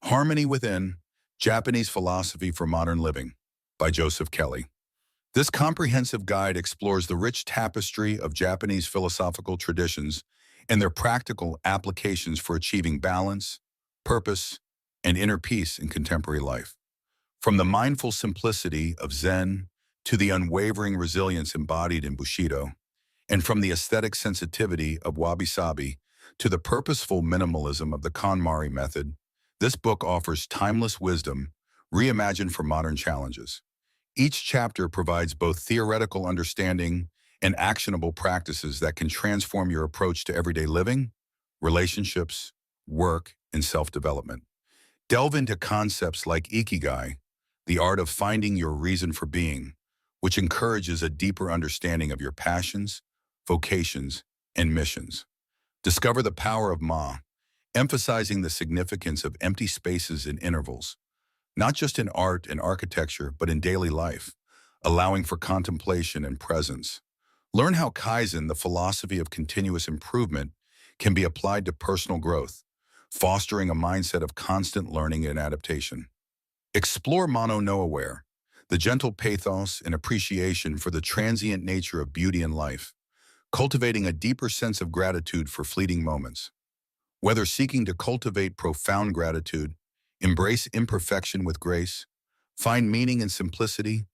Harmony Within, Japanese Philosophy for Modern Living by Joseph Kelly. This comprehensive guide explores the rich tapestry of Japanese philosophical traditions and their practical applications for achieving balance, purpose, and inner peace in contemporary life. From the mindful simplicity of Zen to the unwavering resilience embodied in Bushido, and from the aesthetic sensitivity of Wabi-Sabi to the purposeful minimalism of the KonMari method, this book offers timeless wisdom reimagined for modern challenges. Each chapter provides both theoretical understanding and actionable practices that can transform your approach to everyday living, relationships, work, and self-development. Delve into concepts like Ikigai, the art of finding your reason for being, which encourages a deeper understanding of your passions, vocations, and missions. Discover the power of Ma, emphasizing the significance of empty spaces and intervals, not just in art and architecture, but in daily life, allowing for contemplation and presence. Learn how Kaizen, the philosophy of continuous improvement, can be applied to personal growth, fostering a mindset of constant learning and adaptation. Explore Mono No Aware, the gentle pathos and appreciation for the transient nature of beauty in life, cultivating a deeper sense of gratitude for fleeting moments. Whether seeking to cultivate profound gratitude, embrace imperfection with grace, find meaning in simplicity,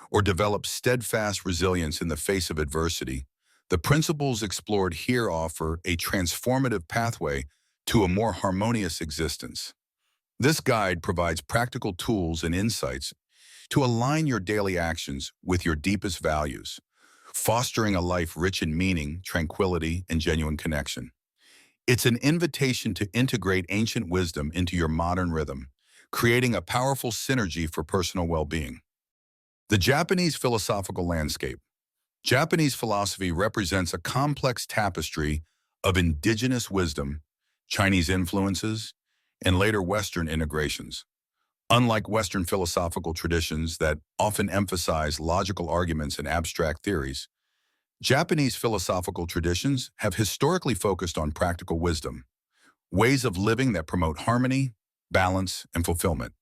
or develop steadfast resilience in the face of adversity, the principles explored here offer a transformative pathway to a more harmonious existence. This guide provides practical tools and insights to align your daily actions with your deepest values, fostering a life rich in meaning, tranquility, and genuine connection. It's an invitation to integrate ancient wisdom into your modern rhythm, creating a powerful synergy for personal well-being. The Japanese philosophical landscape. Japanese philosophy represents a complex tapestry of indigenous wisdom, Chinese influences, and later Western integrations. Unlike Western philosophical traditions that often emphasize logical arguments and abstract theories, Japanese philosophical traditions have historically focused on practical wisdom, ways of living that promote harmony, balance, and fulfillment.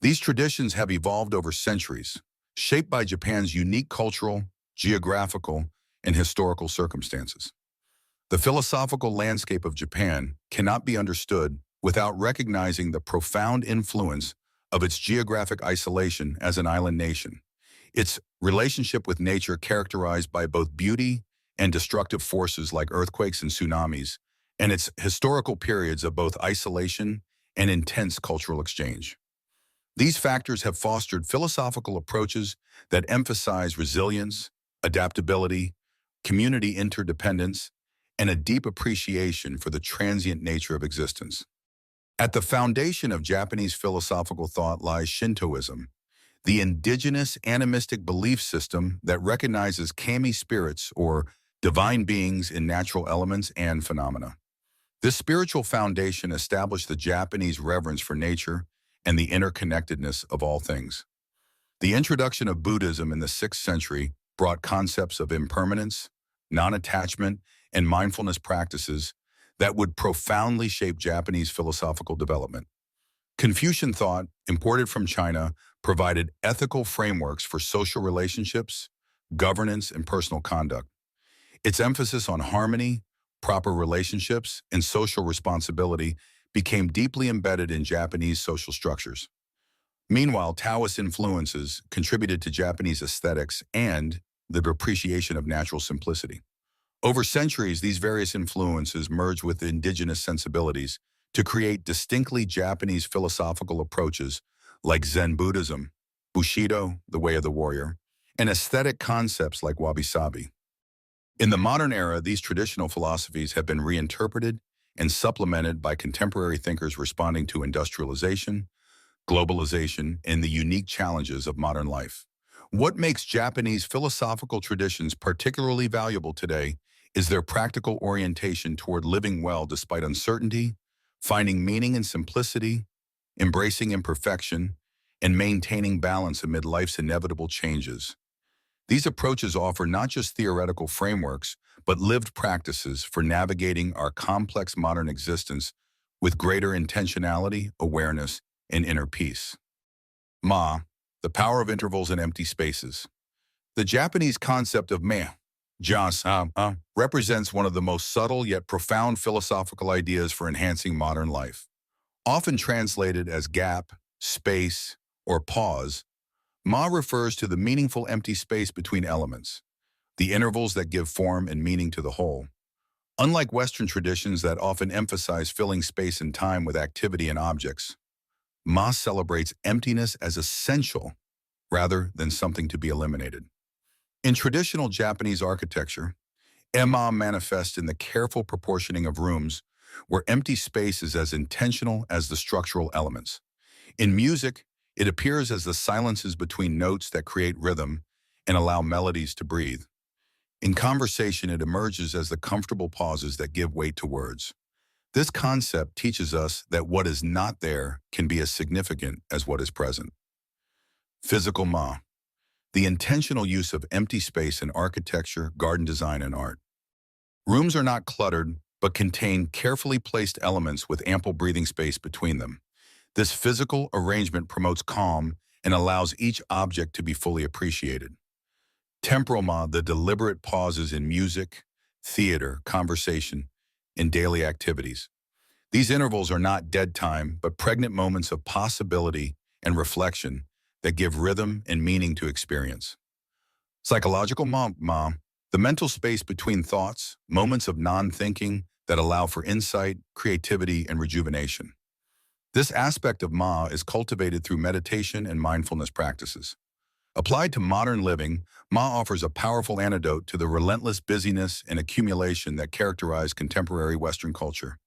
These traditions have evolved over centuries, shaped by Japan's unique cultural, geographical, and historical circumstances. The philosophical landscape of Japan cannot be understood without recognizing the profound influence of its geographic isolation as an island nation, its relationship with nature characterized by both beauty and destructive forces like earthquakes and tsunamis, and its historical periods of both isolation and intense cultural exchange. These factors have fostered philosophical approaches that emphasize resilience, adaptability, community interdependence, and a deep appreciation for the transient nature of existence. At the foundation of Japanese philosophical thought lies Shintoism, the indigenous animistic belief system that recognizes kami spirits or divine beings in natural elements and phenomena. This spiritual foundation established the Japanese reverence for nature and the interconnectedness of all things. The introduction of Buddhism in the 6th century brought concepts of impermanence, non-attachment, and mindfulness practices that would profoundly shape Japanese philosophical development. Confucian thought, imported from China, provided ethical frameworks for social relationships, governance, and personal conduct. Its emphasis on harmony, proper relationships, and social responsibility became deeply embedded in Japanese social structures. Meanwhile, Taoist influences contributed to Japanese aesthetics and the appreciation of natural simplicity. Over centuries, these various influences merged with indigenous sensibilities to create distinctly Japanese philosophical approaches like Zen Buddhism, Bushido, the way of the warrior, and aesthetic concepts like Wabi-Sabi. In the modern era, these traditional philosophies have been reinterpreted and supplemented by contemporary thinkers responding to industrialization, globalization, and the unique challenges of modern life. What makes Japanese philosophical traditions particularly valuable today is their practical orientation toward living well despite uncertainty, finding meaning in simplicity, embracing imperfection, and maintaining balance amid life's inevitable changes. These approaches offer not just theoretical frameworks, but lived practices for navigating our complex modern existence with greater intentionality, awareness, and inner peace. Ma, the power of intervals and empty spaces. The Japanese concept of me, represents one of the most subtle yet profound philosophical ideas for enhancing modern life. Often translated as gap, space, or pause, ma refers to the meaningful empty space between elements, the intervals that give form and meaning to the whole. Unlike Western traditions that often emphasize filling space and time with activity and objects, ma celebrates emptiness as essential rather than something to be eliminated. In traditional Japanese architecture, emma manifests in the careful proportioning of rooms where empty space is as intentional as the structural elements. In music, it appears as the silences between notes that create rhythm and allow melodies to breathe. In conversation, it emerges as the comfortable pauses that give weight to words. This concept teaches us that what is not there can be as significant as what is present. Physical ma, the intentional use of empty space in architecture, garden design, and art. Rooms are not cluttered, but contain carefully placed elements with ample breathing space between them. This physical arrangement promotes calm and allows each object to be fully appreciated. Temporal ma, the deliberate pauses in music, theater, conversation, and daily activities. These intervals are not dead time, but pregnant moments of possibility and reflection that give rhythm and meaning to experience. Psychological ma, the mental space between thoughts, moments of non-thinking that allow for insight, creativity, and rejuvenation. This aspect of ma is cultivated through meditation and mindfulness practices. Applied to modern living, ma offers a powerful antidote to the relentless busyness and accumulation that characterize contemporary Western culture.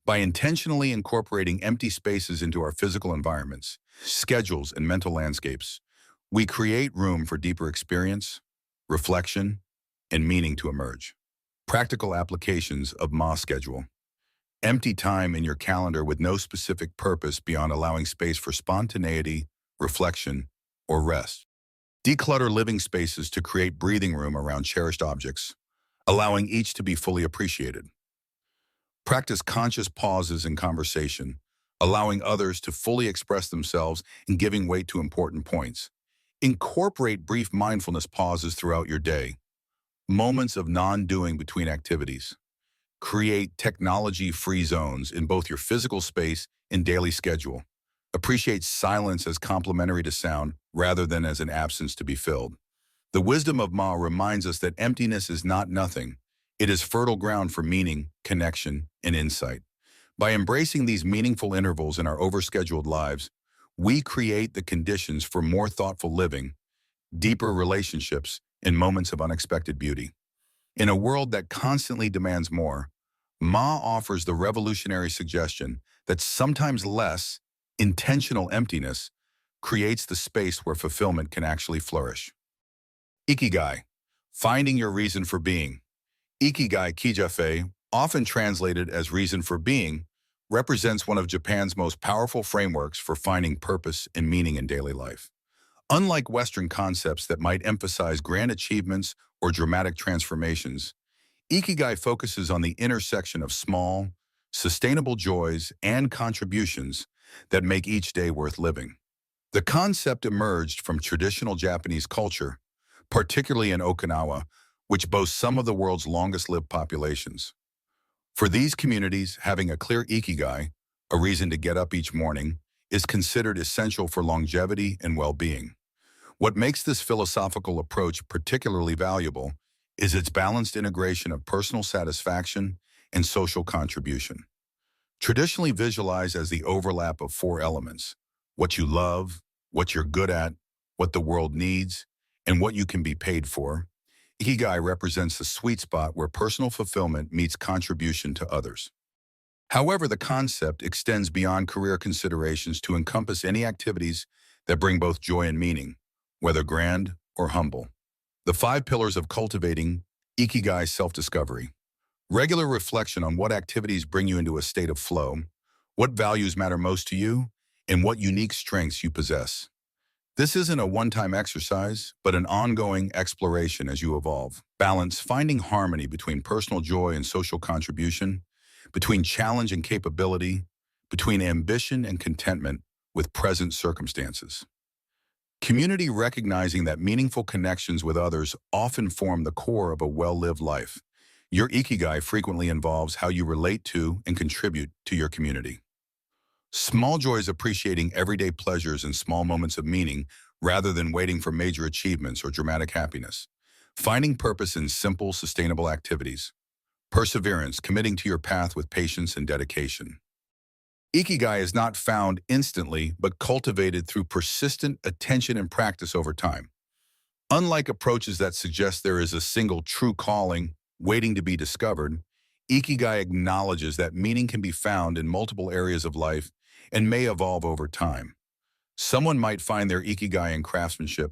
By intentionally incorporating empty spaces into our physical environments, schedules, and mental landscapes, we create room for deeper experience, reflection, and meaning to emerge. Practical applications of ma schedule. Empty time in your calendar with no specific purpose beyond allowing space for spontaneity, reflection, or rest. Declutter living spaces to create breathing room around cherished objects, allowing each to be fully appreciated. Practice conscious pauses in conversation, allowing others to fully express themselves and giving weight to important points. Incorporate brief mindfulness pauses throughout your day, moments of non-doing between activities. Create technology-free zones in both your physical space and daily schedule. Appreciate silence as complementary to sound rather than as an absence to be filled. The wisdom of ma reminds us that emptiness is not nothing. It is fertile ground for meaning, connection, and insight. By embracing these meaningful intervals in our overscheduled lives, we create the conditions for more thoughtful living, deeper relationships, and moments of unexpected beauty. In a world that constantly demands more, ma offers the revolutionary suggestion that sometimes less, intentional emptiness creates the space where fulfillment can actually flourish. Ikigai, finding your reason for being. Ikigai kijafe, often translated as reason for being, represents one of Japan's most powerful frameworks for finding purpose and meaning in daily life. Unlike Western concepts that might emphasize grand achievements or dramatic transformations, Ikigai focuses on the intersection of small, sustainable joys and contributions that make each day worth living. The concept emerged from traditional Japanese culture, particularly in Okinawa, which boasts some of the world's longest-lived populations. For these communities, having a clear ikigai, a reason to get up each morning, is considered essential for longevity and well-being. What makes this philosophical approach particularly valuable is its balanced integration of personal satisfaction and social contribution. Traditionally visualized as the overlap of four elements: what you love, what you're good at, what the world needs, and what you can be paid for, Ikigai represents the sweet spot where personal fulfillment meets contribution to others. However, the concept extends beyond career considerations to encompass any activities that bring both joy and meaning, whether grand or humble. The 5 pillars of cultivating Ikigai self-discovery. Regular reflection on what activities bring you into a state of flow, what values matter most to you, and what unique strengths you possess. This isn't a one-time exercise, but an ongoing exploration as you evolve. Balance, finding harmony between personal joy and social contribution, between challenge and capability, between ambition and contentment, with present circumstances. Community recognizing that meaningful connections with others often form the core of a well-lived life. Your Ikigai frequently involves how you relate to and contribute to your community. Small joys appreciating everyday pleasures and small moments of meaning rather than waiting for major achievements or dramatic happiness. Finding purpose in simple, sustainable activities. Perseverance, committing to your path with patience and dedication. Ikigai is not found instantly, but cultivated through persistent attention and practice over time. Unlike approaches that suggest there is a single true calling waiting to be discovered, Ikigai acknowledges that meaning can be found in multiple areas of life and may evolve over time. Someone might find their Ikigai in craftsmanship,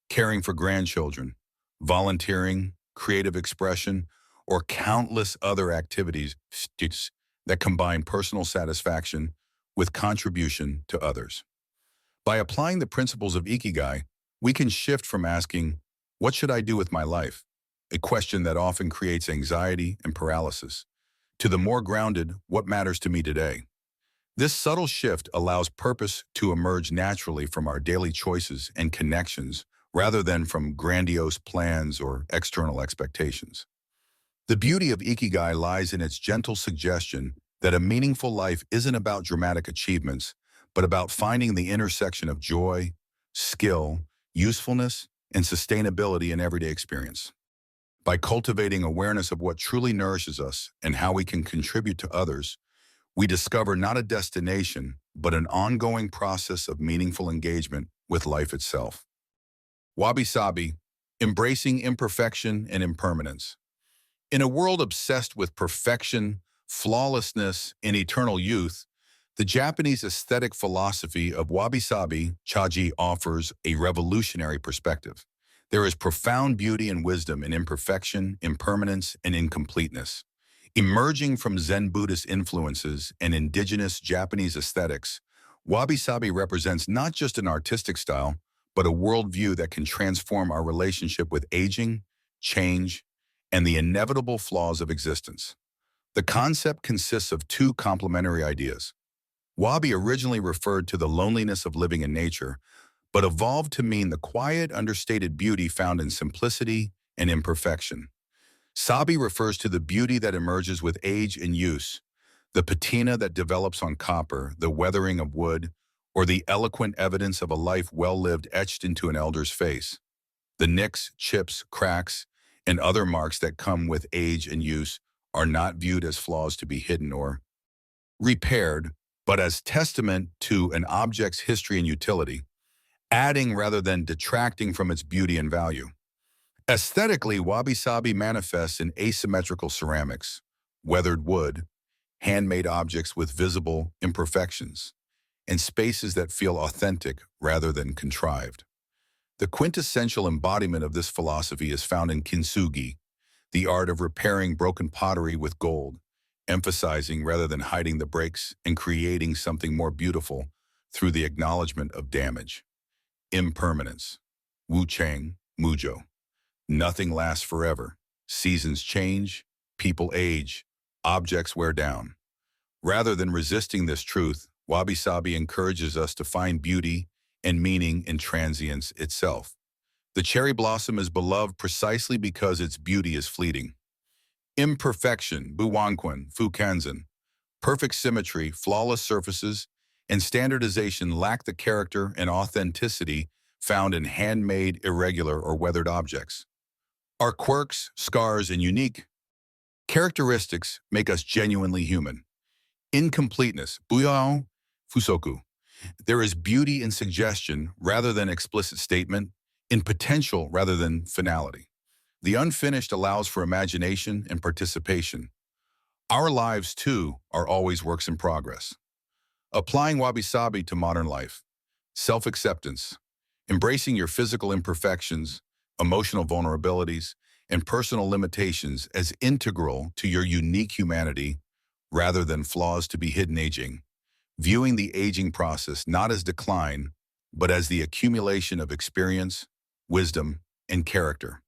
caring for grandchildren, volunteering, creative expression, or countless other activities that combine personal satisfaction with contribution to others. By applying the principles of Ikigai, we can shift from asking, "What should I do with my life?" a question that often creates anxiety and paralysis, to the more grounded, "What matters to me today?" This subtle shift allows purpose to emerge naturally from our daily choices and connections rather than from grandiose plans or external expectations. The beauty of Ikigai lies in its gentle suggestion that a meaningful life isn't about dramatic achievements, but about finding the intersection of joy, skill, usefulness, and sustainability in everyday experience. By cultivating awareness of what truly nourishes us and how we can contribute to others, we discover not a destination, but an ongoing process of meaningful engagement with life itself. Wabi-Sabi, embracing imperfection and impermanence. In a world obsessed with perfection, flawlessness, and eternal youth, the Japanese aesthetic philosophy of Wabi-Sabi Chaji offers a revolutionary perspective. There is profound beauty and wisdom in imperfection, impermanence, and incompleteness. Emerging from Zen Buddhist influences and indigenous Japanese aesthetics, Wabi-Sabi represents not just an artistic style, but a worldview that can transform our relationship with aging, change, and the inevitable flaws of existence. The concept consists of two complementary ideas. Wabi originally referred to the loneliness of living in nature, but evolved to mean the quiet, understated beauty found in simplicity and imperfection. Sabi refers to the beauty that emerges with age and use, the patina that develops on copper, the weathering of wood, or the eloquent evidence of a life well lived etched into an elder's face. The nicks, chips, cracks, and other marks that come with age and use are not viewed as flaws to be hidden or repaired, but as testament to an object's history and utility, adding rather than detracting from its beauty and value. Aesthetically, wabi-sabi manifests in asymmetrical ceramics, weathered wood, handmade objects with visible imperfections, and spaces that feel authentic rather than contrived. The quintessential embodiment of this philosophy is found in kintsugi, the art of repairing broken pottery with gold, emphasizing rather than hiding the breaks and creating something more beautiful through the acknowledgement of damage. Impermanence. Wu Chang, Mujo. Nothing lasts forever. Seasons change, people age, objects wear down. Rather than resisting this truth, wabi-sabi encourages us to find beauty and meaning in transience itself. The cherry blossom is beloved precisely because its beauty is fleeting. Imperfection, buwanquan, fukanzen. Perfect symmetry, flawless surfaces, and standardization lack the character and authenticity found in handmade, irregular, or weathered objects. Our quirks, scars, and unique characteristics make us genuinely human. Incompleteness, buyao, fusoku. There is beauty in suggestion rather than explicit statement, in potential rather than finality. The unfinished allows for imagination and participation. Our lives, too, are always works in progress. Applying wabi-sabi to modern life. Self-acceptance. Embracing your physical imperfections, emotional vulnerabilities, and personal limitations as integral to your unique humanity rather than flaws to be hidden. Aging. Viewing the aging process not as decline, but as the accumulation of experience, wisdom, and character.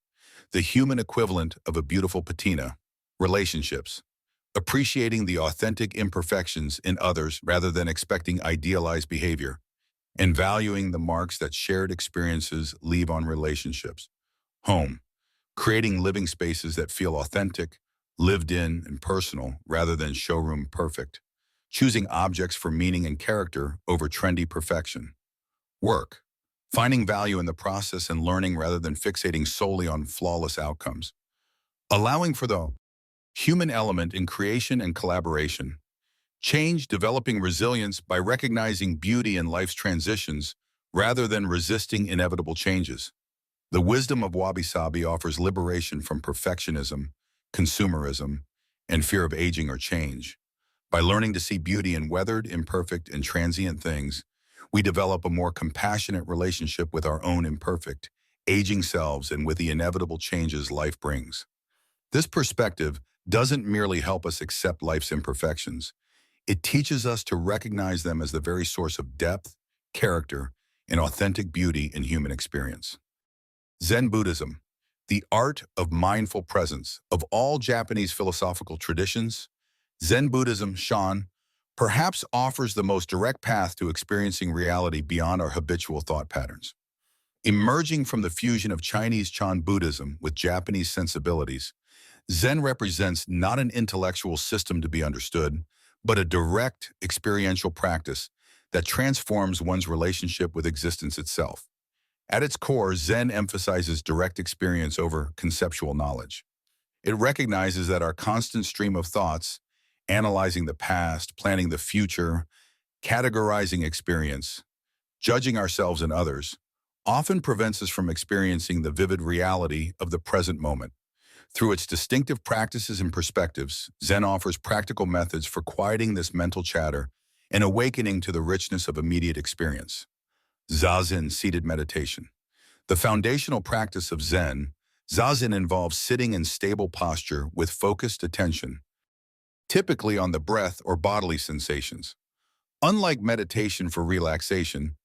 The human equivalent of a beautiful patina. Relationships. Appreciating the authentic imperfections in others rather than expecting idealized behavior. and valuing the marks that shared experiences leave on relationships. Home, creating living spaces that feel authentic, lived in, and personal rather than showroom perfect. Choosing objects for meaning and character over trendy perfection. Work, finding value in the process and learning rather than fixating solely on flawless outcomes. Allowing for the human element in creation and collaboration. Change, developing resilience by recognizing beauty in life's transitions rather than resisting inevitable changes. The wisdom of Wabi-Sabi offers liberation from perfectionism, consumerism, and fear of aging or change. By learning to see beauty in weathered, imperfect, and transient things, we develop a more compassionate relationship with our own imperfect, aging selves and with the inevitable changes life brings. This perspective doesn't merely help us accept life's imperfections. It teaches us to recognize them as the very source of depth, character, and authentic beauty in human experience. Zen Buddhism, the art of mindful presence. Of all Japanese philosophical traditions, Zen Buddhism, Shan, perhaps offers the most direct path to experiencing reality beyond our habitual thought patterns. Emerging from the fusion of Chinese Chan Buddhism with Japanese sensibilities, Zen represents not an intellectual system to be understood, but a direct experiential practice that transforms one's relationship with existence itself. At its core, Zen emphasizes direct experience over conceptual knowledge. It recognizes that our constant stream of thoughts, analyzing the past, planning the future, categorizing experience, judging ourselves and others, often prevents us from experiencing the vivid reality of the present moment. Through its distinctive practices and perspectives, Zen offers practical methods for quieting this mental chatter and awakening to the richness of immediate experience. Zazen, seated meditation. The foundational practice of Zen, Zazen, involves sitting in stable posture with focused attention, typically on the breath or bodily sensations. Unlike meditation for relaxation,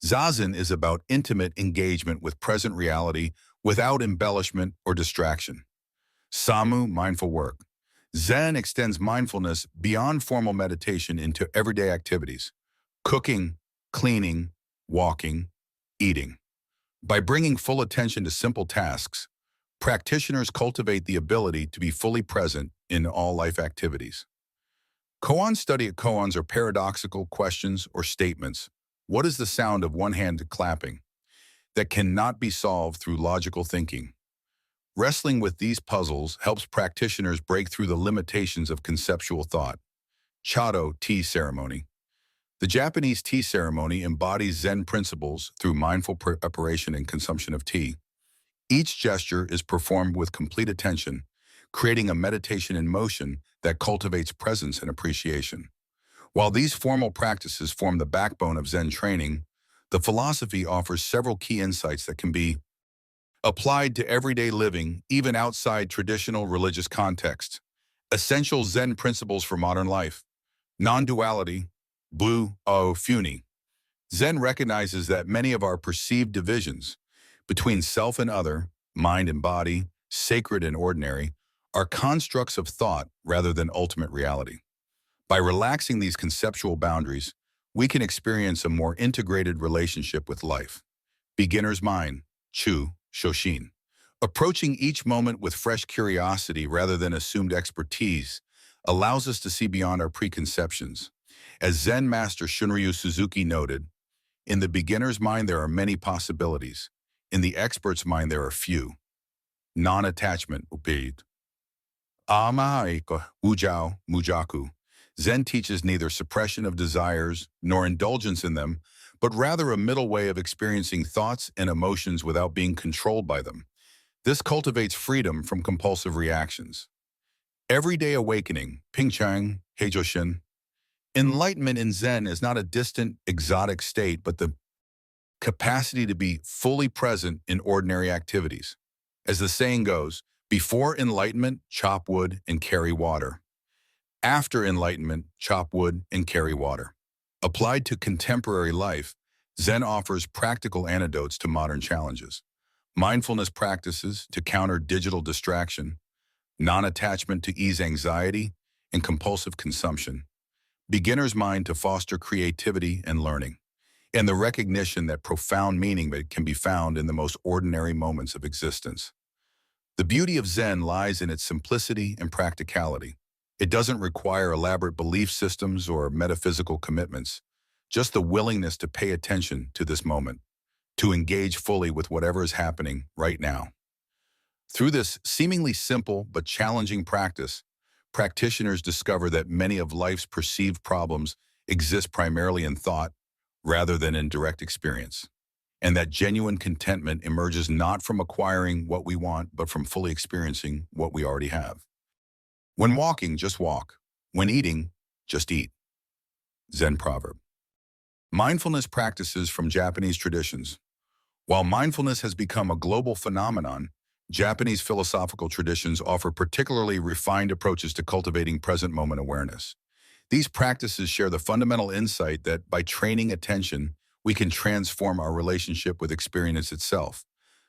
Zazen is about intimate engagement with present reality without embellishment or distraction. Samu, mindful work. Zen extends mindfulness beyond formal meditation into everyday activities: cooking, cleaning, walking, eating. By bringing full attention to simple tasks, practitioners cultivate the ability to be fully present in all life activities. Koan study. Koans are paradoxical questions or statements. What is the sound of one-handed clapping that cannot be solved through logical thinking? Wrestling with these puzzles helps practitioners break through the limitations of conceptual thought. Chado, tea ceremony. The Japanese tea ceremony embodies Zen principles through mindful preparation and consumption of tea. Each gesture is performed with complete attention, creating a meditation in motion that cultivates presence and appreciation. While these formal practices form the backbone of Zen training, the philosophy offers several key insights that can be applied to everyday living, even outside traditional religious contexts. Essential Zen principles for modern life. Non-duality, blue, o, funi. Zen recognizes that many of our perceived divisions between self and other, mind and body, sacred and ordinary, are constructs of thought rather than ultimate reality. By relaxing these conceptual boundaries, we can experience a more integrated relationship with life. Beginner's mind, Chu, Shoshin. Approaching each moment with fresh curiosity rather than assumed expertise allows us to see beyond our preconceptions. As Zen master Shunryu Suzuki noted, in the beginner's mind there are many possibilities. In the expert's mind there are few. Non-attachment, upid. Amahaika, ujao, mujaku. Zen teaches neither suppression of desires nor indulgence in them, but rather a middle way of experiencing thoughts and emotions without being controlled by them. This cultivates freedom from compulsive reactions. Everyday awakening, Pingchang, Heijoshin. Enlightenment in Zen is not a distant, exotic state, but the capacity to be fully present in ordinary activities. As the saying goes, before enlightenment, chop wood and carry water. After enlightenment, chop wood and carry water. Applied to contemporary life, Zen offers practical antidotes to modern challenges. Mindfulness practices to counter digital distraction, non-attachment to ease anxiety, and compulsive consumption. Beginner's mind to foster creativity and learning. and the recognition that profound meaning that can be found in the most ordinary moments of existence. The beauty of Zen lies in its simplicity and practicality. It doesn't require elaborate belief systems or metaphysical commitments, just the willingness to pay attention to this moment, to engage fully with whatever is happening right now. Through this seemingly simple but challenging practice, practitioners discover that many of life's perceived problems exist primarily in thought rather than in direct experience, and that genuine contentment emerges not from acquiring what we want, but from fully experiencing what we already have. When walking, just walk. When eating, just eat. Zen proverb. Mindfulness practices from Japanese traditions. While mindfulness has become a global phenomenon, Japanese philosophical traditions offer particularly refined approaches to cultivating present moment awareness. These practices share the fundamental insight that by training attention, we can transform our relationship with experience itself,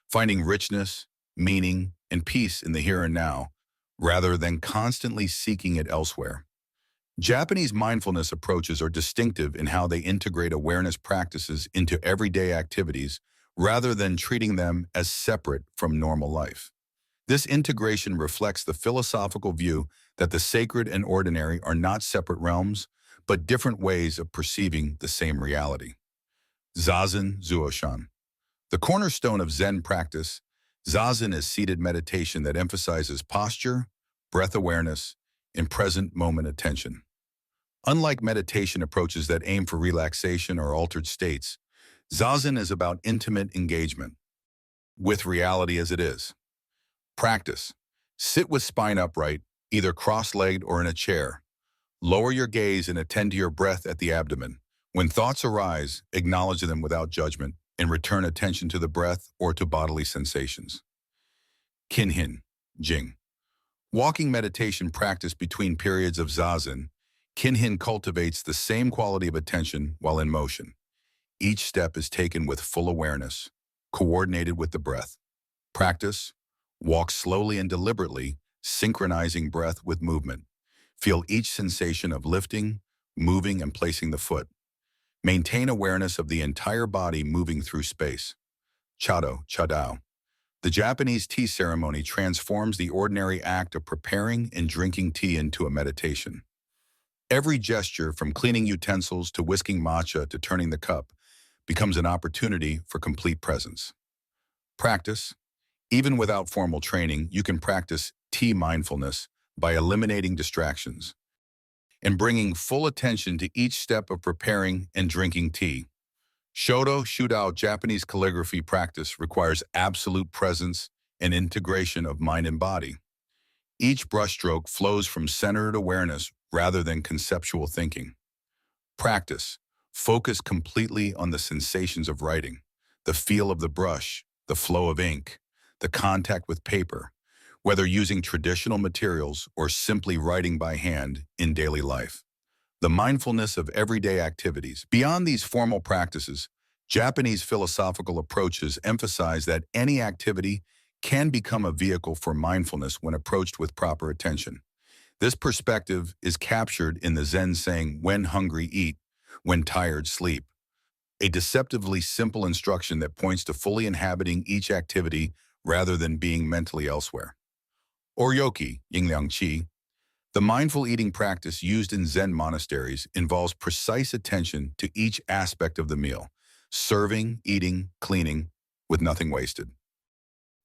finding richness, meaning, and peace in the here and now, rather than constantly seeking it elsewhere. Japanese mindfulness approaches are distinctive in how they integrate awareness practices into everyday activities rather than treating them as separate from normal life. This integration reflects the philosophical view that the sacred and ordinary are not separate realms, but different ways of perceiving the same reality. Zazen Zuoshan. The cornerstone of Zen practice, Zazen is seated meditation that emphasizes posture, breath awareness, and present moment attention. Unlike meditation approaches that aim for relaxation or altered states, Zazen is about intimate engagement with reality as it is. Practice. Sit with spine upright, either cross-legged or in a chair. Lower your gaze and attend to your breath at the abdomen. When thoughts arise, acknowledge them without judgment and return attention to the breath or to bodily sensations. Kinhin, Jing. Walking meditation practice between periods of Zazen, Kinhin cultivates the same quality of attention while in motion. Each step is taken with full awareness, coordinated with the breath. Practice. Walk slowly and deliberately, synchronizing breath with movement. Feel each sensation of lifting, moving, and placing the foot. Maintain awareness of the entire body moving through space. Chadao. The Japanese tea ceremony transforms the ordinary act of preparing and drinking tea into a meditation. Every gesture, from cleaning utensils to whisking matcha to turning the cup, becomes an opportunity for complete presence. Practice. Even without formal training, you can practice tea mindfulness by eliminating distractions and bringing full attention to each step of preparing and drinking tea. Shodo Shudao Japanese calligraphy practice requires absolute presence and integration of mind and body. Each brushstroke flows from centered awareness rather than conceptual thinking. Practice. Focus completely on the sensations of writing, the feel of the brush, the flow of ink, the contact with paper, whether using traditional materials or simply writing by hand in daily life. The mindfulness of everyday activities. Beyond these formal practices, Japanese philosophical approaches emphasize that any activity can become a vehicle for mindfulness when approached with proper attention. This perspective is captured in the Zen saying, "When hungry, eat, when tired, sleep," a deceptively simple instruction that points to fully inhabiting each activity rather than being mentally elsewhere. Oryoki, Yingliang Qi. The mindful eating practice used in Zen monasteries involves precise attention to each aspect of the meal, serving, eating, cleaning, with nothing wasted.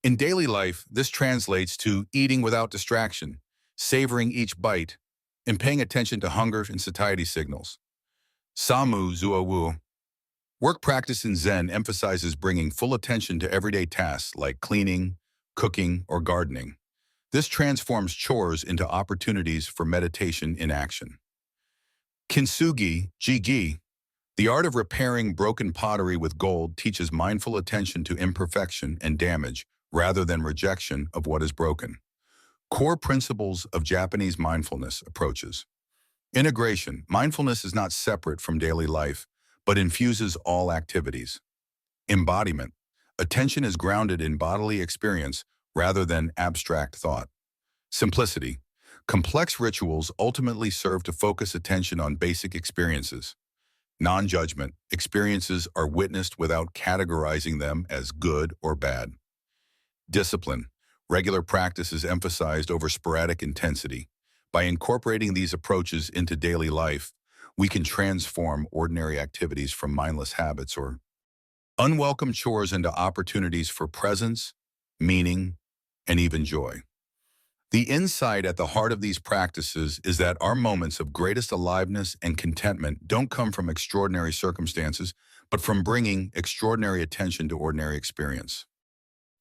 In daily life, this translates to eating without distraction, savoring each bite, and paying attention to hunger and satiety signals. Samu Zuowu. Work practice in Zen emphasizes bringing full attention to everyday tasks like cleaning, cooking, or gardening. This transforms chores into opportunities for meditation in action. Kintsugi Jigi. The art of repairing broken pottery with gold teaches mindful attention to imperfection and damage rather than rejection of what is broken. Core principles of Japanese mindfulness approaches. Integration. Mindfulness is not separate from daily life, but infuses all activities. Embodiment. Attention is grounded in bodily experience rather than abstract thought. Simplicity. Complex rituals ultimately serve to focus attention on basic experiences. Non-judgment. Experiences are witnessed without categorizing them as good or bad. Discipline. Regular practice is emphasized over sporadic intensity. By incorporating these approaches into daily life, we can transform ordinary activities from mindless habits or unwelcome chores into opportunities for presence, meaning, and even joy. The insight at the heart of these practices is that our moments of greatest aliveness and contentment don't come from extraordinary circumstances, but from bringing extraordinary attention to ordinary experience.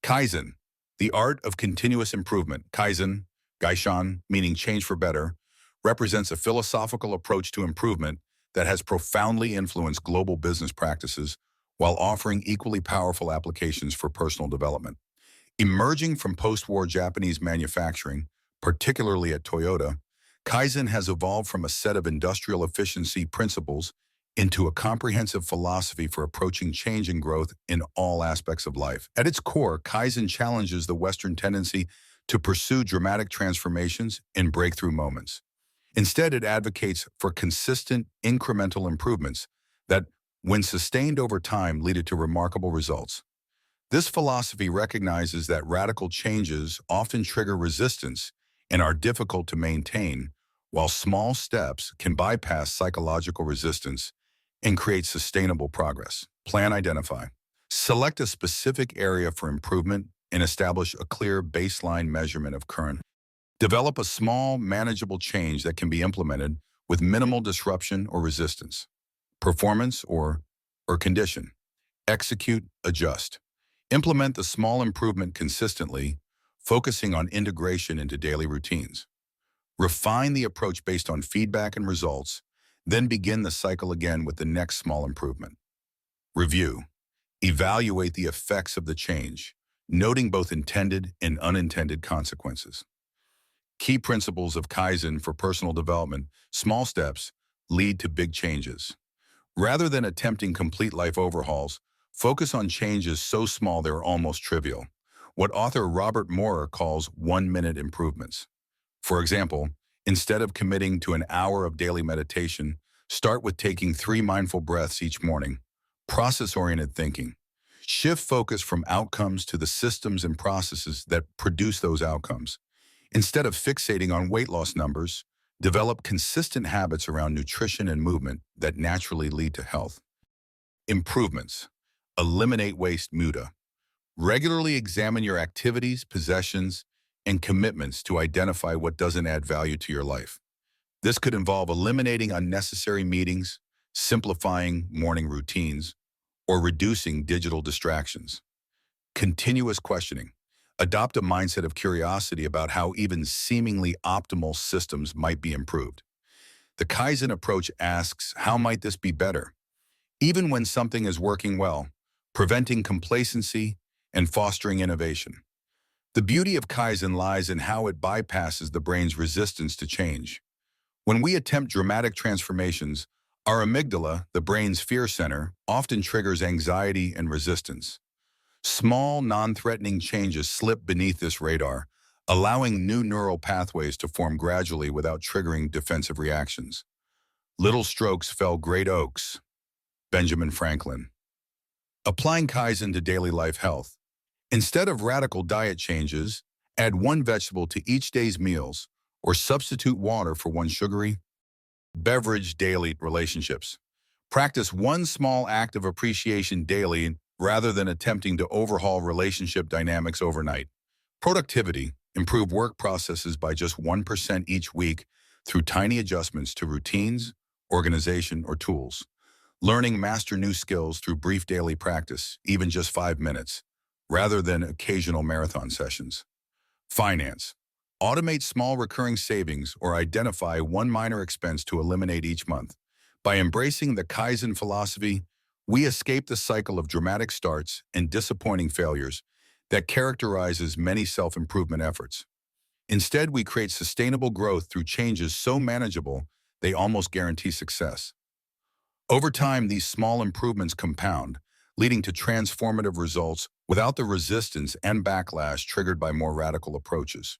Kaizen, the art of continuous improvement. Kaizen, Gaishan, meaning change for better, represents a philosophical approach to improvement that has profoundly influenced global business practices while offering equally powerful applications for personal development. Emerging from post-war Japanese manufacturing, particularly at Toyota, Kaizen has evolved from a set of industrial efficiency principles into a comprehensive philosophy for approaching change and growth in all aspects of life. At its core, Kaizen challenges the Western tendency to pursue dramatic transformations in breakthrough moments. Instead, it advocates for consistent, incremental improvements that, when sustained over time, lead to remarkable results. This philosophy recognizes that radical changes often trigger resistance and are difficult to maintain, while small steps can bypass psychological resistance and create sustainable progress. Plan, identify. Select a specific area for improvement and establish a clear baseline measurement of current. Develop a small, manageable change that can be implemented with minimal disruption or resistance. Performance or condition. Execute, adjust. Implement the small improvement consistently, focusing on integration into daily routines. Refine the approach based on feedback and results, then begin the cycle again with the next small improvement. Review. Evaluate the effects of the change, noting both intended and unintended consequences. Key principles of Kaizen for personal development: small steps lead to big changes. Rather than attempting complete life overhauls, focus on changes so small they're almost trivial, what author Robert Moorer calls one-minute improvements. For example, instead of committing to an hour of daily meditation, start with taking 3 mindful breaths each morning. Process-oriented thinking. Shift focus from outcomes to the systems and processes that produce those outcomes. Instead of fixating on weight loss numbers, develop consistent habits around nutrition and movement that naturally lead to health. Improvements. Eliminate waste, muda. Regularly examine your activities, possessions, and commitments to identify what doesn't add value to your life. This could involve eliminating unnecessary meetings, simplifying morning routines, or reducing digital distractions. Continuous questioning. Adopt a mindset of curiosity about how even seemingly optimal systems might be improved. The Kaizen approach asks, how might this be better? Even when something is working well, preventing complacency and fostering innovation. The beauty of Kaizen lies in how it bypasses the brain's resistance to change. When we attempt dramatic transformations, our amygdala, the brain's fear center, often triggers anxiety and resistance. Small, non-threatening changes slip beneath this radar, allowing new neural pathways to form gradually without triggering defensive reactions. Little strokes fell great oaks. Benjamin Franklin. Applying Kaizen to daily life health. Instead of radical diet changes, add 1 vegetable to each day's meals or substitute water for 1 sugary beverage daily. Relationships. Practice 1 small act of appreciation daily rather than attempting to overhaul relationship dynamics overnight. Productivity. Improve work processes by just 1% each week through tiny adjustments to routines, organization, or tools. Learning, master new skills through brief daily practice, even just 5 minutes, rather than occasional marathon sessions. Finance. Automate small recurring savings or identify 1 minor expense to eliminate each month. By embracing the Kaizen philosophy, we escape the cycle of dramatic starts and disappointing failures that characterizes many self-improvement efforts. Instead, we create sustainable growth through changes so manageable they almost guarantee success. Over time, these small improvements compound, leading to transformative results without the resistance and backlash triggered by more radical approaches.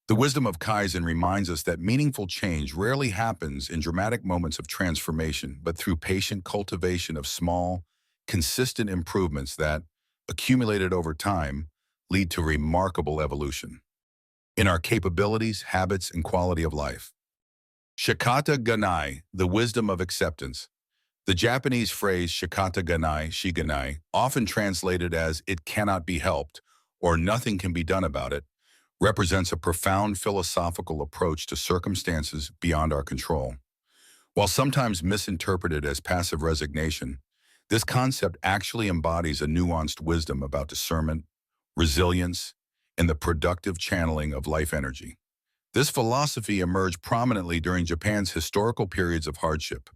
The wisdom of Kaizen reminds us that meaningful change rarely happens in dramatic moments of transformation, but through patient cultivation of small, consistent improvements that, accumulated over time, lead to remarkable evolution in our capabilities, habits, and quality of life. Shikata Ganai, the wisdom of acceptance. The Japanese phrase Shikata Ganai, Shiganai, often translated as it cannot be helped or nothing can be done about it, represents a profound philosophical approach to circumstances beyond our control. While sometimes misinterpreted as passive resignation, this concept actually embodies a nuanced wisdom about discernment, resilience, and the productive channeling of life energy. This philosophy emerged prominently during Japan's historical periods of hardship,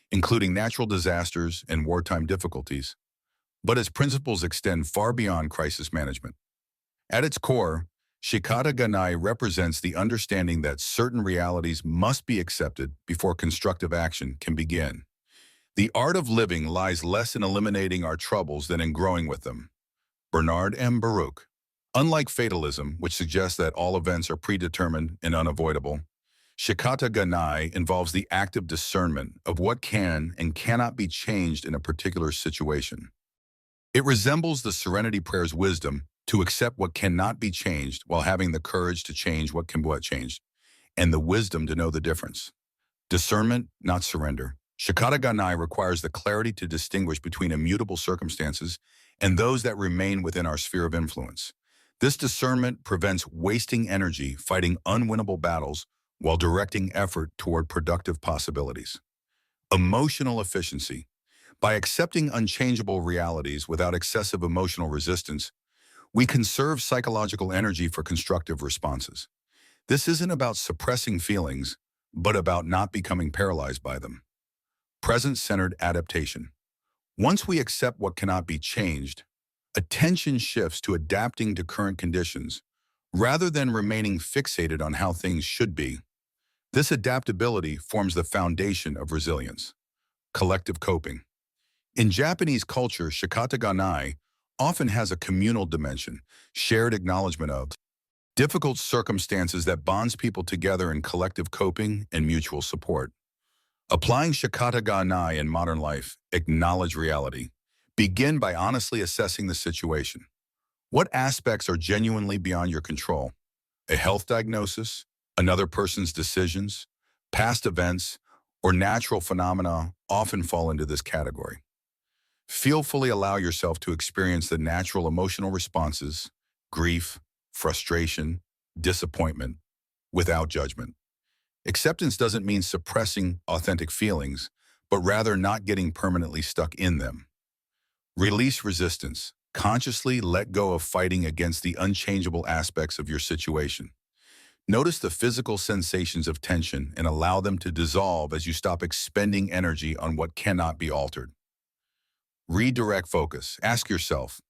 including natural disasters and wartime difficulties, but its principles extend far beyond crisis management. At its core, Shikata Ganai represents the understanding that certain realities must be accepted before constructive action can begin. The art of living lies less in eliminating our troubles than in growing with them. Bernard M. Baruch. Unlike fatalism, which suggests that all events are predetermined and unavoidable, Shikata Ganai involves the active discernment of what can and cannot be changed in a particular situation. It resembles the Serenity Prayer's wisdom to accept what cannot be changed while having the courage to change what can be changed, and the wisdom to know the difference. Discernment, not surrender. Shikata Ganai requires the clarity to distinguish between immutable circumstances and those that remain within our sphere of influence. This discernment prevents wasting energy fighting unwinnable battles while directing effort toward productive possibilities. Emotional efficiency. By accepting unchangeable realities without excessive emotional resistance, we conserve psychological energy for constructive responses. This isn't about suppressing feelings, but about not becoming paralyzed by them. Present-centered adaptation. Once we accept what cannot be changed, attention shifts to adapting to current conditions rather than remaining fixated on how things should be. This adaptability forms the foundation of resilience. Collective coping. In Japanese culture, Shikata Ganai often has a communal dimension, shared acknowledgement of difficult circumstances that bonds people together in collective coping and mutual support. Applying Shikata Ganai in modern life, acknowledge reality. Begin by honestly assessing the situation. What aspects are genuinely beyond your control? A health diagnosis, another person's decisions, past events, or natural phenomena often fall into this category. Fully allow yourself to experience the natural emotional responses, grief, frustration, disappointment, without judgment. Acceptance doesn't mean suppressing authentic feelings, but rather not getting permanently stuck in them. Release resistance. Consciously let go of fighting against the unchangeable aspects of your situation. Notice the physical sensations of tension and allow them to dissolve as you stop expending energy on what cannot be altered. Redirect focus. Ask yourself,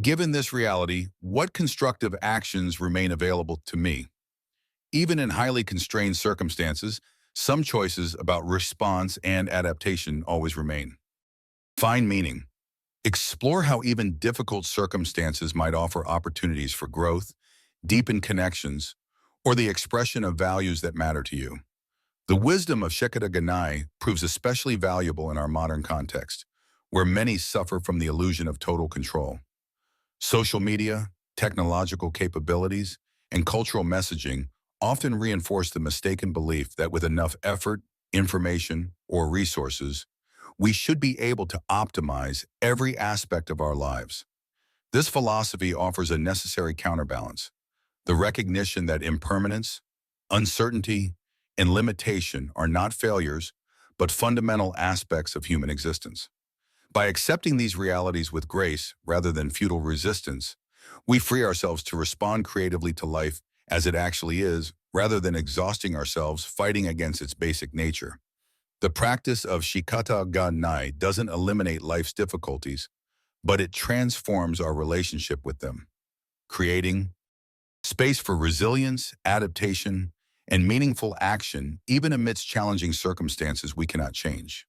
given this reality, what constructive actions remain available to me? Even in highly constrained circumstances, some choices about response and adaptation always remain. Find meaning. Explore how even difficult circumstances might offer opportunities for growth, deepen connections, or the expression of values that matter to you. The wisdom of Shikata Ganai proves especially valuable in our modern context, where many suffer from the illusion of total control. Social media, technological capabilities, and cultural messaging often reinforce the mistaken belief that with enough effort, information, or resources, we should be able to optimize every aspect of our lives. This philosophy offers a necessary counterbalance, the recognition that impermanence, uncertainty, and limitation are not failures, but fundamental aspects of human existence. By accepting these realities with grace rather than futile resistance, we free ourselves to respond creatively to life as it actually is, rather than exhausting ourselves fighting against its basic nature. The practice of Shikata Ganai doesn't eliminate life's difficulties, but it transforms our relationship with them, creating space for resilience, adaptation, and meaningful action even amidst challenging circumstances we cannot change.